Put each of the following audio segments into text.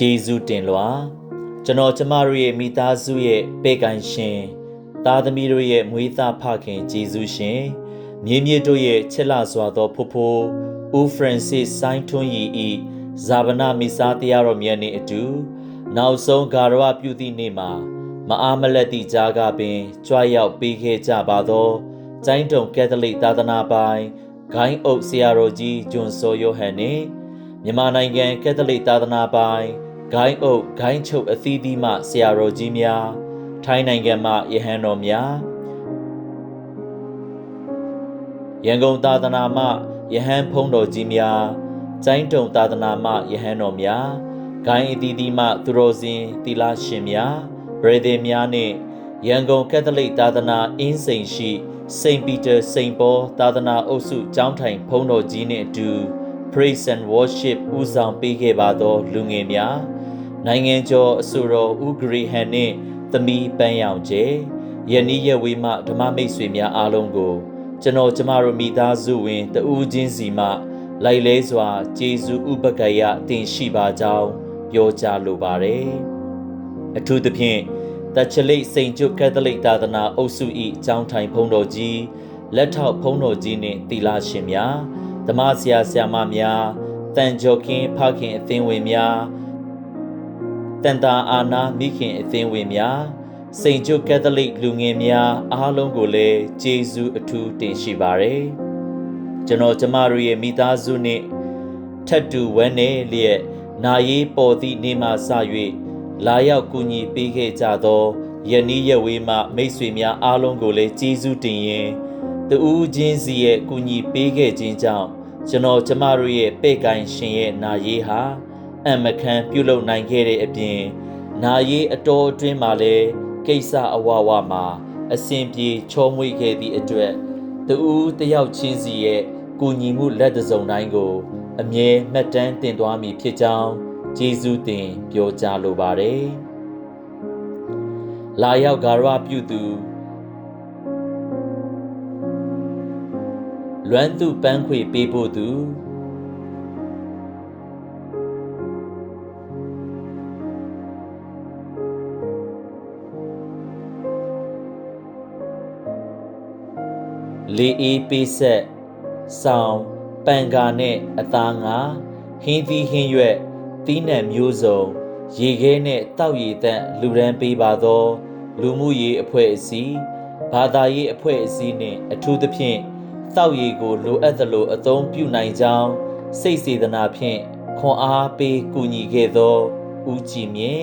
ဂျေဇုတင်လွာကျွန်တော်ကျမတို့ရဲ့မိသားစုရဲ့ပေကန်ရှင်သားသမီးတို့ရဲ့မွေးသားဖခင်ဂျေဇုရှင်မြေမြစ်တို့ရဲ့ချစ်လစွာသောဖိုးဖိုးဦးဖရန်စစ်ဆိုင်းထွန်းရီဤဇာဗနာမိစားတရားတော်မြတ်နှင့်အတူနောက်ဆုံးဂါရဝပြုသည့်နေ့မှာမအားမလက်သည့်ကြားကပင်ကြွရောက်ပေးခဲ့ကြပါသောကျိုင်းတုံကက်သလိတ်သာသနာပိုင်ဂိုင်းအုပ်ဆရာတော်ကြီးဂျွန်စောယောဟန်နှင့်မြန်မာနိုင်ငံကက်သလိတ်သာသနာပိုင်ဂိုင်းအုပ်ဂိုင်းချုပ်အသီးသီးမှဆရာတော်ကြီးများထိုင်းနိုင်ငံမှယဟန်တော်များရန်ကုန်သာသနာမှယဟန်ဖုံးတော်ကြီးများကျိုင်းတုံသာသနာမှယဟန်တော်များဂိုင်းအသီးသီးမှသူတော်စင်သီလရှင်များဗရဒေများနှင့်ရန်ကုန်ကက်သလိတ်သာသနာအင်းစိန်ရှိစိန့်ပီတာစိန့်ပေါသာသနာအုပ်စုကျောင်းထိုင်ဖုံးတော်ကြီးနှင့်အတူ Praise and Worship ဦးဆောင်ပေးခဲ့ပါသောလူငယ်များနိုင်ငံကျော်အဆိုတော်ဦးဂရီဟန်နှင့်သမီးပန်းရောင်ကျဲယနေ့ရက်ဝေးမှဓမ္မမိတ်ဆွေများအားလုံးကိုကျွန်တော်ကျမတို့မိသားစုဝင်တဦးချင်းစီမှလိုက်လဲစွာကျေးဇူးဥပက္ခယတင်ရှိပါကြောင်းပြောကြားလိုပါတယ်အထူးသဖြင့်တချလိတ်စိန်ကျွတ်ကက်သလိတ်သာသနာအုပ်စု၏ကျောင်းထိုင်ဖုံးတော်ကြီးလက်ထောက်ဖုံးတော်ကြီးနှင့်သီလရှင်များဓမ္မဆရာဆရာမများတန်ကျော်ခင်ဖခင်အသင်းဝင်များတန်တာအာနာမိခင်အသင်းဝင်များစိန်ကျွတ်ကက်သလိတ်လူငယ်များအားလုံးကိုလည်းကျေးဇူးအထူးတင်ရှိပါတယ်ကျွန်တော်ကျမတို့ရဲ့မိသားစုနှင့်ထပ်တူဝမ်းနည်းလျက်နာရေးပေါ်သည့်နေ့မှစ၍လာရောက်ကူညီပေးခဲ့ကြသောယနေ့ရက်ဝေးမှမိတ်ဆွေများအားလုံးကိုလည်းကျေးဇူးတင်ရင်တူးချင်းစီရဲ့ကူညီပေးခဲ့ခြင်းကြောင့်ကျွန်တော်ကျမတို့ရဲ့ပဲ့ကိုင်ရှင်ရဲ့နာရေးဟာအမခန်းပြုလုပ်နိုင်ခဲ့တဲ့အပြင်နာရေးအတော်အတွင်းမှာလည်းကိစ္စအဝဝမှာအစဉ်ပြေချောမွေ့ခဲ့သည့်အတွက်တူးတယောက်ချင်းစီရဲ့ကူညီမှုလက်တစုံတိုင်းကိုအမြဲမှတ်တမ်းတင်သွားမည်ဖြစ်ကြောင်းကျေးဇူးတင်ပြောကြားလိုပါတယ်လာရောက်ဂါရဝပြုသူလွမ်းသူပန်းခွေပေးဖို့သူလေအေးပေးဆက်ဆောင်ပန်ကာနဲ့အသားငါဟင်းသီးဟင်းရွက်သီးနှံမျိုးစုံရေခဲနဲ့တောက်ရည်တန့်လူရန်ပေးပါသောလူမှုရေးအဖွဲ့အစည်းဘာသာရေးအဖွဲ့အစည်းနှင့်အထူးသဖြင့်တောက်ရည်ကိုလိုအပ်သလိုအသုံးပြုနိုင်ကြောင်းစိတ်စေတနာဖြင့်ခွန်အားပေးကူညီခဲ့သောဦးကြည်မြင့်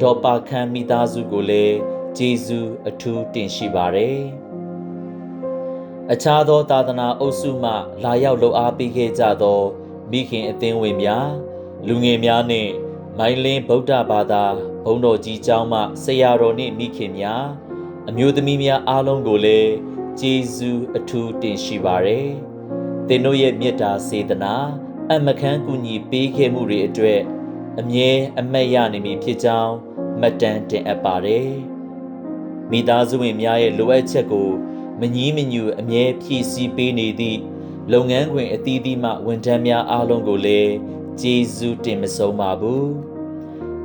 ဒေါ်ပါခမ်းမိသားစုကိုလည်းကျေးဇူးအထူးတင်ရှိပါတယ်အခြားသောသာသနာအုပ်စုမှလာရောက်လှူအားပေးခဲ့ကြသောမိခင်အသင်းဝင်များလူငယ်များနှင့်မိုင်းလင်းဗုဒ္ဓဘာသာဘုန်းတော်ကြီးကျောင်းမှဆရာတော်နှင့်မိခင်များအမျိုးသမီးများအားလုံးကိုလည်းကျေးဇူးအထူးတင်ရှိပါတယ်။သင်တို့ရဲ့မေတ္တာစေတနာအမခန်းကူညီပေးခဲ့မှုတွေအတွက်အမြဲအမှတ်ရနေမည်ဖြစ်ကြောင်းမှတ်တမ်းတင်အပ်ပါတယ်။မိသားစုဝင်များရဲ့လိုအပ်ချက်ကိုမငြီးမညူအမြဲဖြည့်ဆည်းပေးနေသည့်လုပ်ငန်းခွင်အသီးသီးမှဝန်ထမ်းများအားလုံးကိုလည်းကျေးဇူးတင်မဆုံးပါဘူး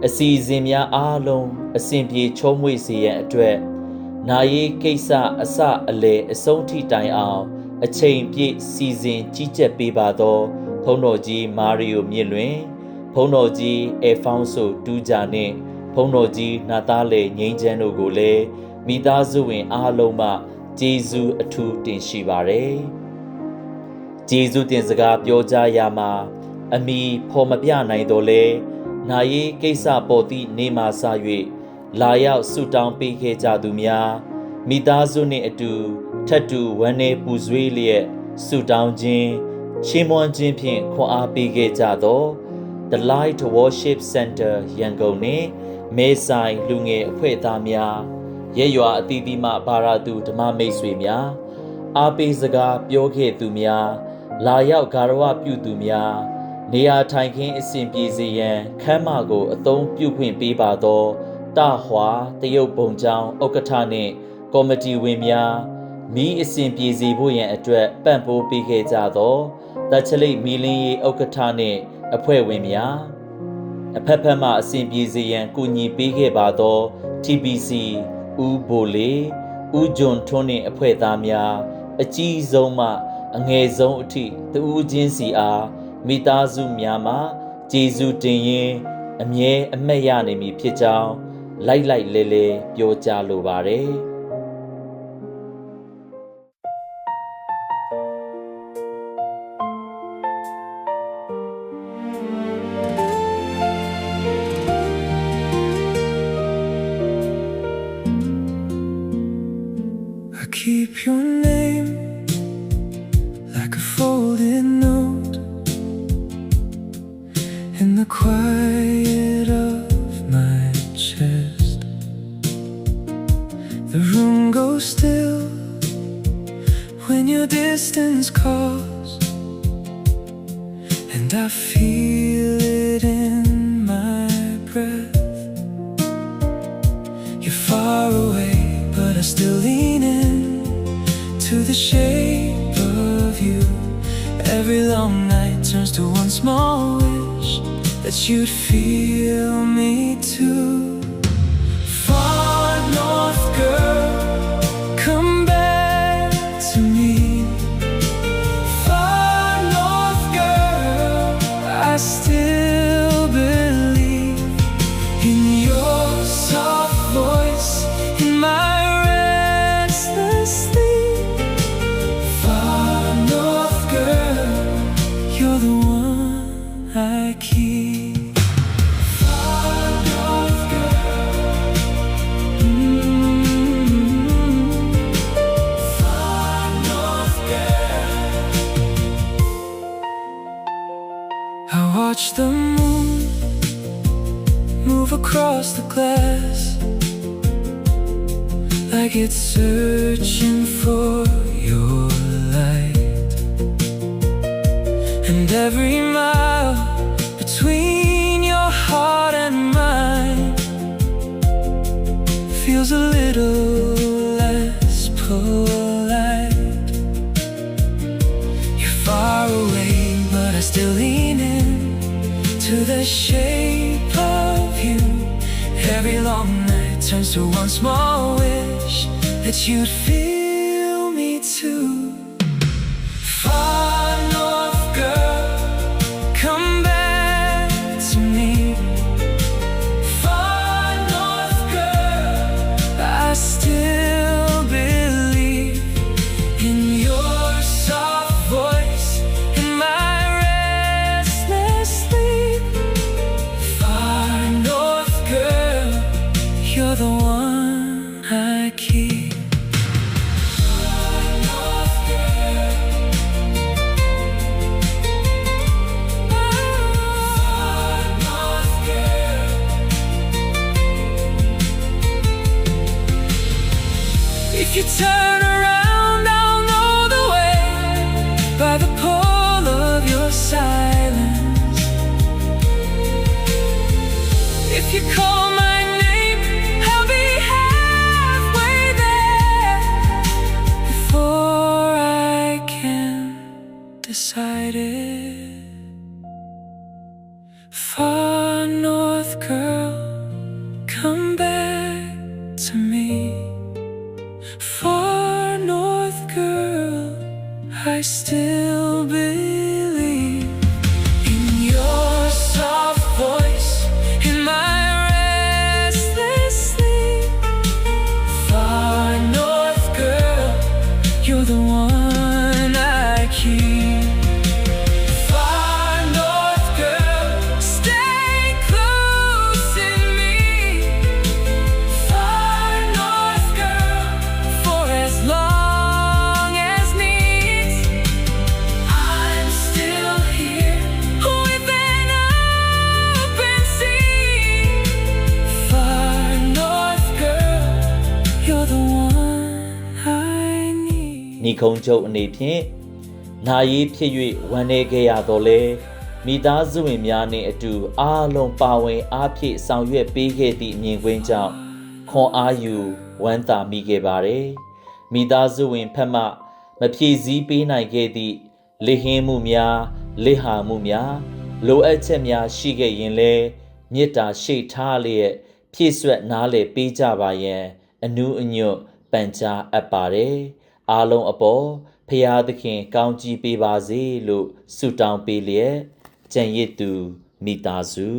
အစီအစဉ်များအားလုံးအစဉ်ပြေချုံးမွေ့စေရန်အတွက်နာရေးကိစ္စအစအလယ်အဆုံးထိတိုင်အောင်အချိန်ပြည့်စီစဉ်ကြီးကြပ်ပေးပါသောဘုန်းတော်ကြီးမာရီယိုမြင့်လွင်ဘုန်းတော်ကြီးအေဖောင်းဆိုတူးဂျာနှင့်ဘုန်းတော်ကြီးနာသားလေငိမ့်ချမ်းတို့ကိုလည်းမိသားစုဝင်အားလုံးမှကျေးဇူးအထူးတင်ရှိပါတယ်ကျေးဇူးတင်စကားပြောကြားရမှာအမိဖော်မပြနိုင်တော့လဲနာရေးကိစ္စပေါ်သည့်နေမှာစ၍လာရောက်ဆုတောင်းပေးခဲ့ကြသူများမိသားစုနှင့်အတူထပ်တူဝမ်းနည်းပူဆွေးလျက်ဆုတောင်းခြင်းချီးမွမ်းခြင်းဖြင့်ခွန်အားပေးခဲ့ကြသော The Light Worship Center ရန်ကုန်နှင့်မဲဆိုင်လူငယ်အဖွဲ့သားများရဲရွာအသီးသီးမှဘာရာသူဓမ္မမိတ်ဆွေများအားပေးစကားပြောခဲ့သူများလာရောက်ဂါရဝပြုသူများနေရာထိုင်ခင်းအစဉ်ပြေစေရန်ခမ်းမကိုအသုံးပြုခွင့်ပေးပါသောတဟွာတရုတ်ပုံကျောင်းဥက္ကဋ္ဌနှင့်ကော်မတီဝင်များမိအစဉ်ပြေစေဖို့ရန်အတွက်ပံ့ပိုးပေးခဲ့ကြသောတချလိတ်မီလင်းရေးဥက္ကဋ္ဌနှင့်အဖွဲ့ဝင်များ အဖက်ဖက်မှအစဉ်ပြေစေရန်ကူညီပေးခဲ့ပါသော TBC ဦးဘိုလေဦးဂျွန်ထွန်းနှင့်အဖွဲ့သားများအကြီးဆုံးမှအငယ်ဆုံးအထိတဦးချင်းစီအားမိသားစုများမှကျေးဇူးတင်ရင်းအမြဲအမှတ်ရနေမည်ဖြစ်ကြောင်းလိုက်လဲလဲပြောကြားလိုပါတယ် Keep your name like a folded note in the quiet of my chest. The room goes still when your distance calls, and I feel it in my breath. You're far away, but I still lean in to the shape of you. Every long night turns to one small wish that you'd feel me too. Far north girl, come back to me. Far north girl, I still believe in your soft voice, in my restless sleep. Far north girl, you're the one I keep. Far north girl, far north girl. I watch the moon move across the glass, like it's searching for your light. And every mile between your heart and mine feels a little less polite. You're far away, but I still lean in to the shape of you. Every long night turns to one small wish that you'd feel me too. Far north girl, come back to me. Far north girl, I still believe in your soft voice, in my restless sleep. Far north girl, you're the one I keep. Far north girl, far north girl. If you turn around, I'll know the way by the pull of your silence. If you call my name, I'll be halfway there before I can decide it. Far north girl, come back to me. Far north girl, I still believe in your soft voice, in my restless sleep. Far north girl, you're the one I keep. Far north girl, stay close in me. Far north girl, for as long as needs, I'm still here with an open sea. Far north girl, you're the one I need. ညီကုံချုပ်အနေဖြင့်နာရီဖြစ်၍ဝမ်းနည်းခဲ့ရတော့လေမိသားစုဝင်များနှင့်အတူအားလုံးပါဝင်အားဖြင့်ဆောင်ရွက်ပေးခဲ့သည့်မြင်ကွင်းကြောင့်ခွန်အားယူဝမ်းသာမိခဲ့ပါတယ်မိသားစုဝင်ဖက်မှမဖြည့်ဆည်းပေးနိုင်ခဲ့သည့်လစ်ဟင်းမှုများလစ်ဟာမှုများလိုအပ်ချက်များရှိခဲ့ရင်လည်း မေတ္တာရှိထားလျက်ဖြည့်ဆွက်နားလေပေးကြပါရန်အနူးအညွတ်ပန်ကြားအပ်ပါတယ်အားလုံးအပေါ်ဖရာသခင်ကောင်းကြီးပေးပါစေလို့ဆုတောင်းပေးလျက်ကျန်ရစ်သူမိသားစု